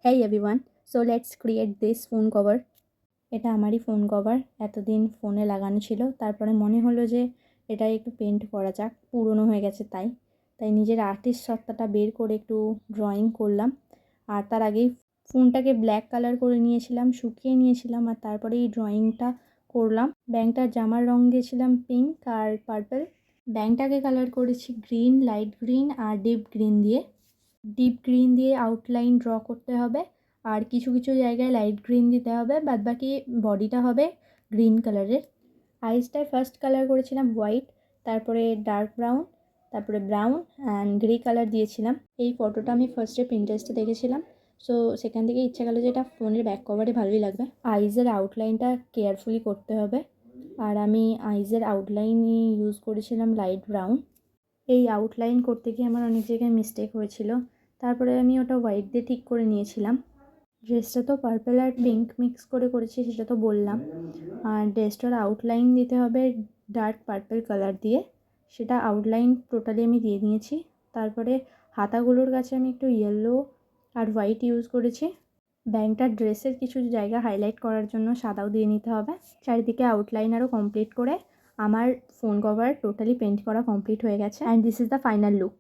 Hey everyone, so let's create this phone cover. এটা আমারই phone cover. এতদিন ফোনে লাগানো ছিল, তারপরে মনে হলো যে এটা একটু পেন্ট করা যাক, পুরনো হয়ে গেছে তাই নিজের আর্টিস্ট সত্তাটা বের করে একটু ড্রয়িং করলাম। আর তার আগেই ফোনটাকে ব্ল্যাক কালার করে নিয়েছিলাম, শুকিয়ে নিয়েছিলাম, আর তারপরে এই ড্রয়িংটা করলাম। ব্যাংকটার জামার রঙ দিয়েছিলাম পিঙ্ক আর পার্পল। ব্যাংকটাকে কালার করেছি গ্রিন, লাইট গ্রিন আর ডিপ গ্রিন দিয়ে। ডিপ গ্রিন দিয়ে আউটলাইন ড্র করতে হবে, আর কিছু কিছু জায়গায় লাইট গ্রিন দিতে হবে, বাদবাকি বডিটা হবে গ্রিন কালারের। আইসটায় ফার্স্ট কালার করেছিলাম হোয়াইট, তারপরে ডার্ক ব্রাউন, তারপরে ব্রাউন অ্যান্ড গ্রে কালার দিয়েছিলাম। এই ফটোটা আমি ফার্স্টে পিন্টারেস্টে দেখেছিলাম, সো সেখান থেকে ইচ্ছা গেলো যে এটা ফোনের ব্যাক কভারে ভালোই লাগবে। আইসের আউটলাইনটা কেয়ারফুলি করতে হবে, আর আমি আইসের আউটলাইনই ইউজ করেছিলাম লাইট ব্রাউন। এই আউটলাইন করতে গিয়ে আমার অনেক জায়গায় মিস্টেক হয়েছিল, তারপরে আমি ওটা হোয়াইট দিয়ে ঠিক করে নিয়েছিলাম। ড্রেসটা তো পার্পল আর পিঙ্ক মিক্স করে করেছি, সেটা তো বললাম। আর ড্রেসটার আউটলাইন দিতে হবে ডার্ক পার্পল কালার দিয়ে, সেটা আউটলাইন টোটালি আমি দিয়ে দিয়েছি। তারপরে হাতাগুলোর কাছে আমি একটু ইয়েলো আর হোয়াইট ইউজ করেছি। ব্যাংকটার ড্রেসের কিছু জায়গা হাইলাইট করার জন্য সাদাও দিয়ে নিতে হবে। চারিদিকে আউটলাইন আরও কমপ্লিট করে আমার ফোন কভার টোটালি পেন্ট করা কমপ্লিট হয়ে গেছে, and this is the final look.